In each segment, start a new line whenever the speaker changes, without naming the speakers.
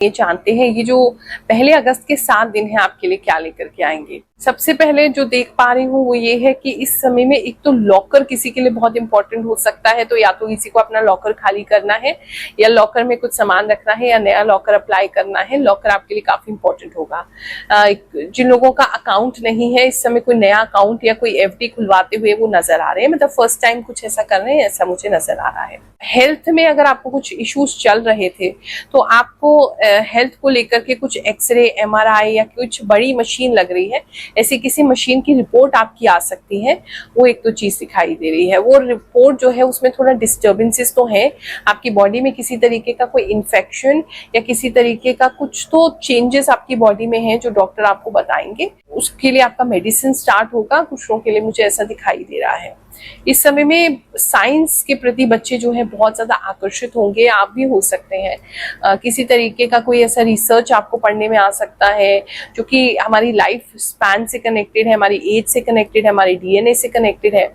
ये जानते हैं ये जो पहले अगस्त के 7 दिन है आपके लिए क्या लेकर के आएंगे। सबसे पहले जो देख पा रही हूँ वो ये है कि इस समय में एक तो लॉकर किसी के लिए बहुत इंपॉर्टेंट हो सकता है, तो या तो किसी को अपना लॉकर खाली करना है या लॉकर में कुछ सामान रखना है या नया लॉकर अप्लाई करना है। लॉकर आपके लिए काफी इंपॉर्टेंट होगा। जिन लोगों का अकाउंट नहीं है इस समय कोई नया अकाउंट या कोई एफडी खुलवाते हुए वो नजर आ रहे हैं, मतलब फर्स्ट टाइम कुछ ऐसा कर रहे हैं, ऐसा मुझे नजर आ रहा है। हेल्थ में अगर आपको कुछ इश्यूज चल रहे थे तो आपको हेल्थ को लेकर के कुछ एक्सरे, एमआरआई या कुछ बड़ी मशीन लग रही है, ऐसी किसी मशीन की रिपोर्ट आपकी आ सकती है। वो एक तो चीज दिखाई दे रही है। वो रिपोर्ट जो है उसमें थोड़ा डिस्टर्बेंसेस तो है, आपकी बॉडी में किसी तरीके का कोई इन्फेक्शन या किसी तरीके का कुछ तो चेंजेस आपकी बॉडी में है जो डॉक्टर आपको बताएंगे। उसके लिए आपका मेडिसिन स्टार्ट होगा। कुछ लोगों के लिए मुझे ऐसा दिखाई दे रहा है। इस समय में साइंस के प्रति बच्चे जो है बहुत ज्यादा आकर्षित होंगे, आप भी हो सकते हैं। किसी तरीके का कोई ऐसा रिसर्च आपको पढ़ने में आ सकता है जो कि हमारी लाइफ स्पैन से कनेक्टेड है, हमारी एज से कनेक्टेड है, हमारी डीएनए से कनेक्टेड है।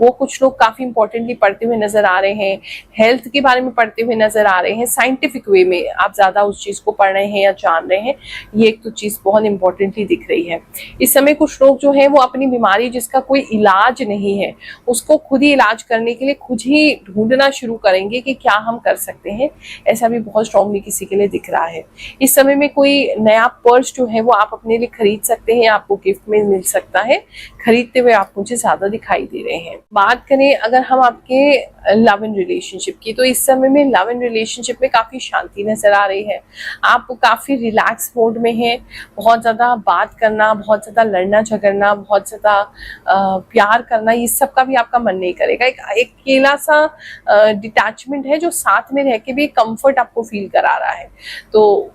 वो कुछ लोग काफी इंपॉर्टेंटली पढ़ते हुए नजर आ रहे हैं, हेल्थ के बारे में पढ़ते हुए नजर आ रहे हैं, साइंटिफिक वे में आप ज्यादा उस चीज को पढ़ रहे हैं या जान रहे हैं। ये एक तो चीज बहुत इंपॉर्टेंटली दिख रही है। इस समय कुछ लोग जो है वो अपनी बीमारी जिसका कोई इलाज नहीं है उसको खुद ही इलाज करने के लिए खुद ही ढूंढना शुरू करेंगे कि क्या हम कर सकते हैं। ऐसा भी बहुत स्ट्रांगली किसी के लिए दिख रहा है। इस समय में कोई नया पर्स जो है वो आप अपने लिए खरीद सकते हैं, आपको गिफ्ट में मिल सकता है। खरीदते हुए आप मुझे ज्यादा दिखाई दे रहे हैं। बात करें अगर हम आपके लव एंड रिलेशनशिप की, तो इस समय में लव एंड रिलेशनशिप में काफी शांति नजर आ रही है। आप काफी रिलैक्स मोड में हैं। बहुत ज्यादा बात करना, बहुत ज्यादा लड़ना झगड़ना, बहुत ज्यादा प्यार करना, ये सब का भी आपका मन नहीं करेगा। एक अकेला सा डिटैचमेंट है जो साथ में रह के भी कंफर्ट आपको फील करा रहा है। तो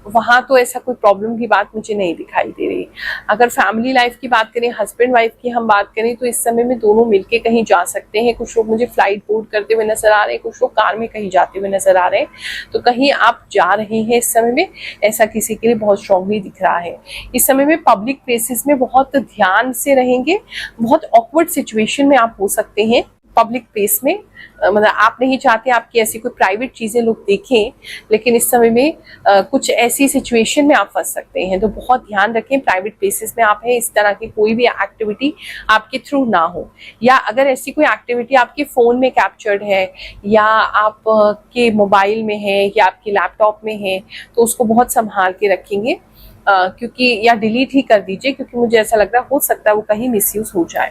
वहां तो ऐसा कोई प्रॉब्लम की बात मुझे नहीं दिखाई दे रही। अगर फैमिली लाइफ की बात करें, हस्बैंड वाइफ की हम बात करें, तो इस समय में दोनों मिलके कहीं जा सकते हैं। कुछ लोग मुझे फ्लाइट बोर्ड करते हुए नजर आ रहे हैं, कुछ लोग कार में कहीं जाते हुए नजर आ रहे हैं। तो कहीं आप जा रहे हैं इस समय में, ऐसा किसी के लिए बहुत स्ट्रांगली दिख रहा है। इस समय में पब्लिक प्लेसेस में बहुत ध्यान से रहेंगे। बहुत ऑकवर्ड सिचुएशन में आप हो सकते हैं पब्लिक प्लेस में। मतलब आप नहीं चाहते आपकी ऐसी कोई प्राइवेट चीजें लोग देखें, लेकिन इस समय में कुछ ऐसी सिचुएशन में आप फंस सकते हैं। तो बहुत ध्यान रखें, प्राइवेट प्लेसेस में आप हैं, इस तरह की कोई भी एक्टिविटी आपके थ्रू ना हो। या अगर ऐसी कोई एक्टिविटी आपके फोन में कैप्चर्ड है या आप के मोबाइल में है या आपके लैपटॉप में है, तो उसको बहुत संभाल के रखेंगे। क्योंकि या डिलीट ही कर दीजिए, क्योंकि मुझे ऐसा लग रहा हो सकता है वो कहीं मिसयूज हो जाए।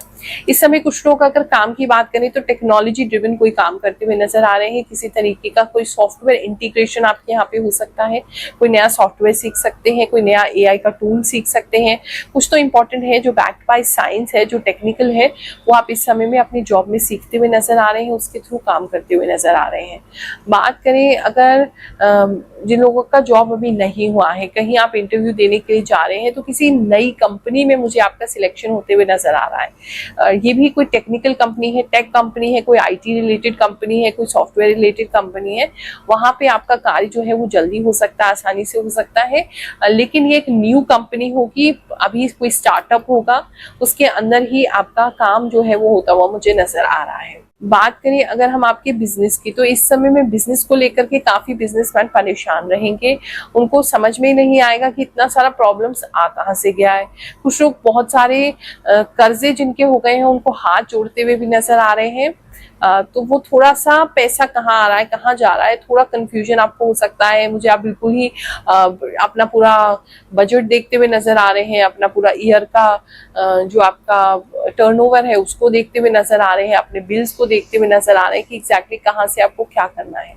इस समय कुछ लोग अगर काम की बात करें तो टेक्नोलॉजी ड्रिवन कोई काम करते हुए नजर आ रहे हैं। किसी तरीके का कोई सॉफ्टवेयर इंटीग्रेशन आपके यहाँ पे हो सकता है। कोई नया सॉफ्टवेयर सीख सकते हैं, कोई नया एआई का टूल सीख सकते हैं। कुछ तो इंपॉर्टेंट है जो बैक्ड बाय साइंस है, जो टेक्निकल है, वो आप इस समय में अपनी जॉब में सीखते हुए नजर आ रहे हैं, उसके थ्रू काम करते हुए नजर आ रहे हैं। बात करें अगर जिन लोगों का जॉब अभी नहीं हुआ है, कहीं आप इंटरव्यू देने के लिए जा रहे हैं, तो किसी नई कंपनी में मुझे आपका सिलेक्शन होते हुए नजर आ रहा है। ये भी कोई टेक्निकल कंपनी है, टेक कंपनी है, कोई आईटी रिलेटेड कंपनी है, कोई सॉफ्टवेयर रिलेटेड कंपनी है। वहां पे आपका कार्य जो है वो जल्दी हो सकता है, आसानी से हो सकता है। लेकिन ये एक न्यू कंपनी होगी, अभी कोई स्टार्टअप होगा, उसके अंदर ही आपका काम जो है वो होता हुआ मुझे नजर आ रहा है। बात करें अगर हम आपके बिजनेस की, तो इस समय में बिजनेस को लेकर के काफी बिजनेसमैन परेशान रहेंगे। उनको समझ में ही नहीं आएगा कि इतना सारा प्रॉब्लम्स आ कहाँ से गया है। कुछ लोग बहुत सारे कर्जे जिनके हो गए हैं उनको हाथ जोड़ते हुए भी नजर आ रहे हैं। तो वो थोड़ा सा पैसा कहाँ आ रहा है, कहाँ जा रहा है, थोड़ा कंफ्यूजन आपको हो सकता है। मुझे आप बिल्कुल ही अपना पूरा बजट देखते हुए नजर आ रहे हैं, अपना पूरा ईयर का जो आपका टर्नओवर है उसको देखते हुए नजर आ रहे हैं, अपने बिल्स को देखते हुए नजर आ रहे हैं कि एग्जैक्टली कहाँ से आपको क्या करना है।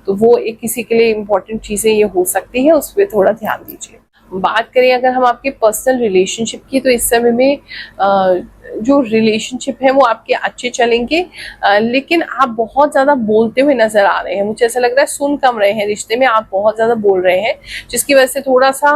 तो वो एक किसी के लिए इम्पोर्टेंट चीजें ये हो सकती है, उस पर थोड़ा ध्यान दीजिए। बात करें अगर हम आपके पर्सनल रिलेशनशिप की, तो इस समय में जो रिलेशनशिप है वो आपके अच्छे चलेंगे। लेकिन आप बहुत ज्यादा बोलते हुए नजर आ रहे हैं। मुझे ऐसा लग रहा है सुन कम रहे हैं रिश्ते में, आप बहुत ज्यादा बोल रहे हैं, जिसकी वजह से थोड़ा सा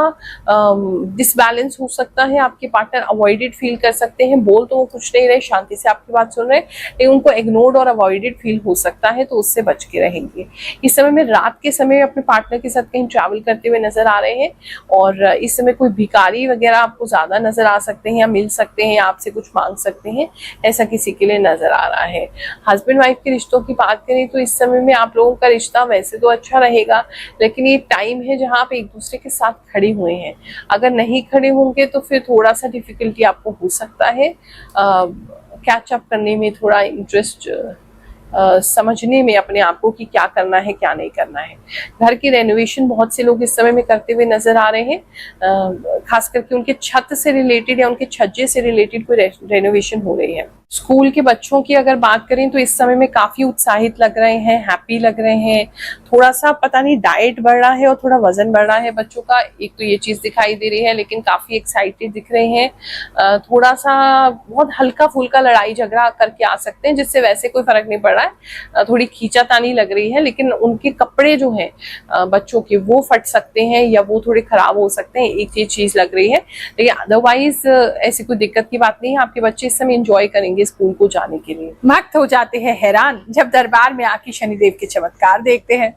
डिसबैलेंस हो सकता है। आपके पार्टनर अवॉइडेड फील कर सकते हैं। बोल तो वो कुछ नहीं रहे, शांति से आपकी बात सुन रहे हैं, लेकिन उनको इग्नोर्ड और अवॉइडेड फील हो सकता है, तो उससे बच के रहेंगे। इस समय में रात के समय में अपने पार्टनर के साथ कहीं ट्रैवल करते हुए नजर आ रहे हैं। और इस समय कोई भिखारी वगैरह आपको ज्यादा नजर आ सकते हैं या मिल सकते हैं, आपसे कुछ मांग सकते हैं, ऐसा किसी के लिए नजर आ रहा है। हस्बैंड वाइफ के रिश्तों की बात करें तो इस समय में आप लोगों का रिश्ता वैसे तो अच्छा रहेगा, लेकिन ये टाइम है जहां आप एक दूसरे के साथ खड़े हुए हैं। अगर नहीं खड़े होंगे तो फिर थोड़ा सा डिफिकल्टी आपको हो सकता है, कैच अप करने में, थोड़ा इंटरेस्ट समझने में अपने आप को कि क्या करना है क्या नहीं करना है। घर की रेनोवेशन बहुत से लोग इस समय में करते हुए नजर आ रहे हैं, खास करके उनके छत से रिलेटेड या उनके छज्जे से रिलेटेड कोई रेनोवेशन हो रही है। स्कूल के बच्चों की अगर बात करें तो इस समय में काफी उत्साहित लग रहे हैं, हैप्पी लग रहे हैं। थोड़ा सा पता नहीं डाइट बढ़ रहा है और थोड़ा वजन बढ़ रहा है बच्चों का, एक तो ये चीज दिखाई दे रही है, लेकिन काफी एक्साइटेड दिख रहे हैं। थोड़ा सा बहुत हल्का फुल्का लड़ाई झगड़ा करके आ सकते हैं, जिससे वैसे कोई फर्क नहीं पड़ रहा है, थोड़ी खींचातानी लग रही है, लेकिन उनके कपड़े जो हैं बच्चों के वो फट सकते हैं या वो थोड़े खराब हो सकते हैं, एक ये चीज लग रही है। लेकिन अदरवाइज ऐसी कोई दिक्कत की बात नहीं है, आपके बच्चे इस समय एंजॉय करेंगे स्कूल को जाने के लिए।
मक्त हो जाते हैं हैरान जब दरबार में आके शनिदेव के चमत्कार देखते हैं।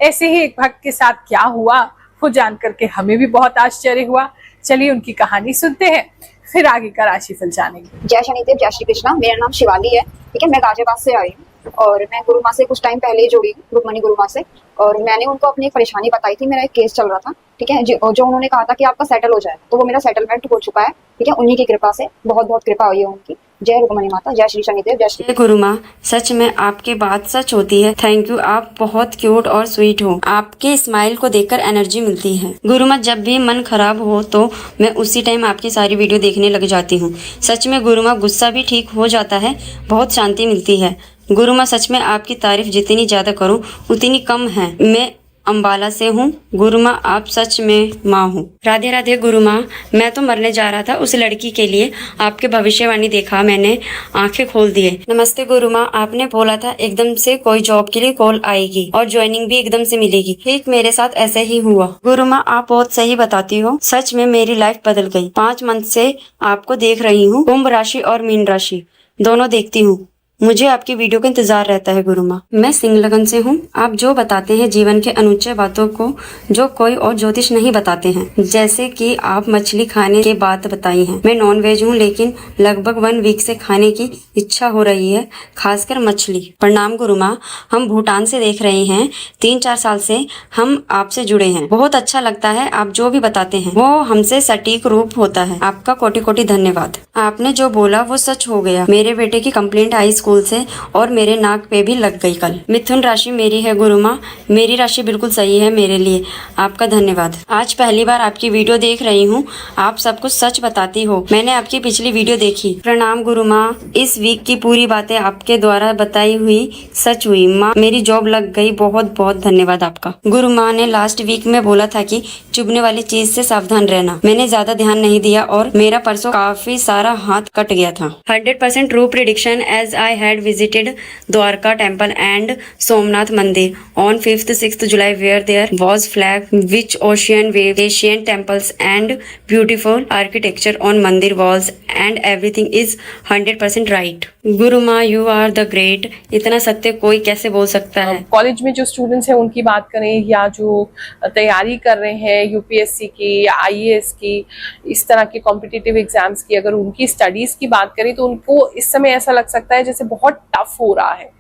ऐसे ही एक भक्त के साथ क्या हुआ वो जान करके हमें भी बहुत आश्चर्य हुआ। चलिए उनकी कहानी सुनते हैं, फिर आगे का राशिफल जानेंगे।
जय शनिदेव, जय श्री कृष्णा। मेरा नाम शिवाली है, ठीक है। मैं गाजियाबाद से आई हूँ और मैं गुरु माँ से कुछ टाइम पहले ही जुड़ी हूँ, रुक्मणी गुरु माँ से। और मैंने उनको अपनी एक परेशानी बताई थी, मेरा एक केस चल रहा था, ठीक है, जो उन्होंने कहा था कि आपका सेटल हो जाए, तो वो मेरा सेटलमेंट हो चुका है, ठीक है। उन्हीं की कृपा से, बहुत बहुत कृपा हुई है उनकी। जय रुक्मणी माता, जय श्री शनिदेव, जय श्री
गुरु माँ। सच में आपकी बात सच होती है। थैंक यू, आप बहुत क्यूट और स्वीट हो। आपके स्माइल को देखकर एनर्जी मिलती है। गुरु माँ, जब भी मन खराब हो तो मैं उसी टाइम आपकी सारी वीडियो देखने लग जाती हूँ। सच में गुरु माँ, गुस्सा भी ठीक हो जाता है, बहुत शांति मिलती है। गुरु माँ, सच में आपकी तारीफ जितनी ज्यादा करूँ उतनी कम है। मैं अम्बाला से हूँ। गुरु माँ, आप सच में माँ हो। राधे राधे गुरु माँ। मैं तो मरने जा रहा था, उस लड़की के लिए आपके भविष्यवाणी देखा, मैंने आंखें खोल दिए। नमस्ते गुरु माँ, आपने बोला था एकदम से कोई जॉब के लिए कॉल आएगी और ज्वाइनिंग भी एकदम से मिलेगी। ठीक मेरे साथ ऐसे ही हुआ। गुरु माँ, आप बहुत सही बताती हो। सच में मेरी लाइफ बदल गई। 5 मंथ से आपको देख रही हूँ। कुंभ राशि और मीन राशि दोनों देखती हूँ। मुझे आपकी वीडियो का इंतजार रहता है गुरु माँ। मैं सिंह लगन से हूँ। आप जो बताते हैं जीवन के अनुच्चय बातों को जो कोई और ज्योतिष नहीं बताते हैं, जैसे कि आप मछली खाने के बात बताई हैं। मैं नॉन वेज हूँ, लेकिन लगभग 1 वीक से खाने की इच्छा हो रही है, खासकर मछली। प्रणाम गुरु माँ। हम भूटान से देख रहे हैं। 3-4 साल से हम आपसे जुड़े हैं। बहुत अच्छा लगता है, आप जो भी बताते हैं वो हमसे सटीक रूप होता है। आपका कोटि कोटि धन्यवाद। आपने जो बोला वो सच हो गया। मेरे बेटे की कंप्लेंट आई स्कूल से और मेरे नाक पे भी लग गई कल। मिथुन राशि मेरी है गुरु माँ। मेरी राशि बिल्कुल सही है मेरे लिए। आपका धन्यवाद। आज पहली बार आपकी वीडियो देख रही हूँ। आप सब कुछ सच बताती हो। मैंने आपकी पिछली वीडियो देखी। प्रणाम गुरु माँ। इस वीक की पूरी बातें आपके द्वारा बताई हुई सच हुई। माँ, मेरी जॉब लग गई। बहुत बहुत धन्यवाद आपका। गुरु माँ ने लास्ट वीक में बोला था कि चुभने वाली चीज से सावधान रहना। मैंने ज्यादा ध्यान नहीं दिया और मेरा परसों काफी सारा हाथ कट गया था। 100% true prediction as I had visited Dwarka temple and Somnath Mandir on 5th-6th July, where there was flag which ocean wave, ancient temples and beautiful architecture on mandir walls, and everything is 100% right. गुरु माँ, you are the great. इतना सत्य कोई कैसे बोल सकता है।
College में जो स्टूडेंट्स हैं उनकी बात करें या जो तैयारी कर रहे हैं यूपीएससी की या आईएएस की, इस तरह के कॉम्पिटिटिव एग्जाम्स की, अगर उनकी स्टडीज की बात करें तो उनको इस समय ऐसा लग सकता है जैसे बहुत टफ हो रहा है।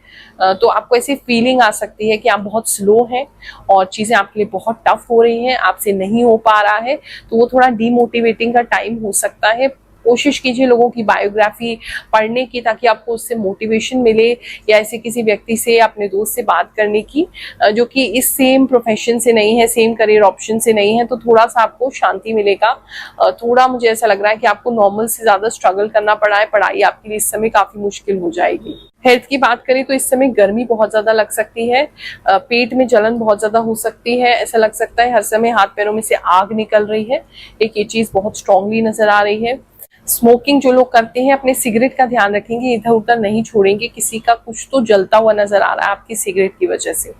तो आपको ऐसी फीलिंग आ सकती है कि आप बहुत स्लो हैं और चीजें आपके लिए बहुत टफ हो रही हैं, आपसे नहीं हो पा रहा है, तो वो थोड़ा डीमोटिवेटिंग का टाइम हो सकता है। कोशिश कीजिए लोगों की बायोग्राफी पढ़ने की, ताकि आपको उससे मोटिवेशन मिले, या ऐसे किसी व्यक्ति से, अपने दोस्त से बात करने की जो कि इस सेम प्रोफेशन से नहीं है, सेम करियर ऑप्शन से नहीं है, तो थोड़ा सा आपको शांति मिलेगा। थोड़ा मुझे ऐसा लग रहा है कि आपको नॉर्मल से ज्यादा स्ट्रगल करना पड़ा है। पढ़ाई आपके लिए इस समय काफी मुश्किल हो जाएगी। हेल्थ की बात करें तो इस समय गर्मी बहुत ज्यादा लग सकती है, पेट में जलन बहुत ज्यादा हो सकती है, ऐसा लग सकता है हर समय हाथ पैरों में से आग निकल रही है। एक ये चीज बहुत स्ट्रांगली नजर आ रही है। स्मोकिंग जो लोग करते हैं अपने सिगरेट का ध्यान रखेंगे, इधर उधर नहीं छोड़ेंगे, किसी का कुछ तो जलता हुआ नजर आ रहा है आपकी सिगरेट की वजह से।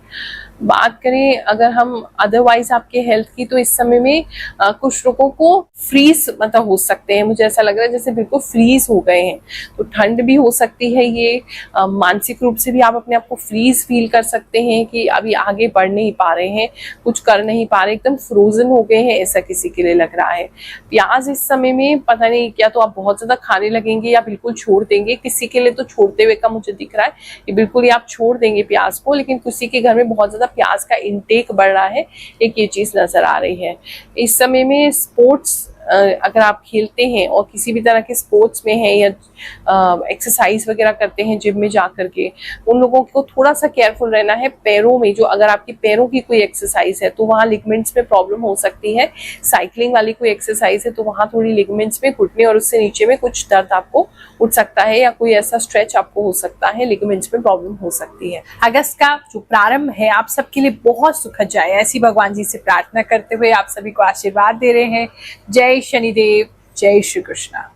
बात करें अगर हम अदरवाइज आपके हेल्थ की, तो इस समय में कुछ लोगों को फ्रीज मतलब हो सकते हैं, मुझे ऐसा लग रहा है जैसे बिल्कुल फ्रीज हो गए हैं। तो ठंड भी हो सकती है ये, मानसिक रूप से भी आप अपने आप को फ्रीज फील कर सकते हैं कि अभी आगे बढ़ नहीं पा रहे हैं, कुछ कर नहीं पा रहे, एकदम फ्रोजन हो गए हैं, ऐसा किसी के लिए लग रहा है। प्याज इस समय में पता नहीं क्या तो आप बहुत ज्यादा खाने लगेंगे या बिल्कुल छोड़ देंगे। किसी के लिए तो छोड़ते हुए का मुझे दिख रहा है कि बिल्कुल ही आप छोड़ देंगे प्याज को, लेकिन किसी के घर में बहुत ज्यादा प्याज का इंटेक बढ़ रहा है, एक ये चीज नजर आ रही है। इस समय में स्पोर्ट्स अगर आप खेलते हैं और किसी भी तरह के स्पोर्ट्स में हैं या एक्सरसाइज वगैरह करते हैं जिम में जा करके, उन लोगों को थोड़ा सा केयरफुल रहना है। पैरों में जो अगर आपकी पैरों की कोई एक्सरसाइज है तो वहाँ लिगमेंट्स में प्रॉब्लम हो सकती है। साइकिलिंग वाली कोई एक्सरसाइज है तो वहाँ थोड़ी लिगमेंट्स में, घुटने और उससे नीचे में कुछ दर्द आपको उठ सकता है या कोई ऐसा स्ट्रेच आपको हो सकता है, लिगमेंट्स में प्रॉब्लम हो सकती है।
अगस्त का जो प्रारंभ है आप सबके लिए बहुत सुखद जाए, ऐसी भगवान जी से प्रार्थना करते हुए आप सभी को आशीर्वाद दे रहे हैं। जय शनिदेव, जय श्री कृष्णा।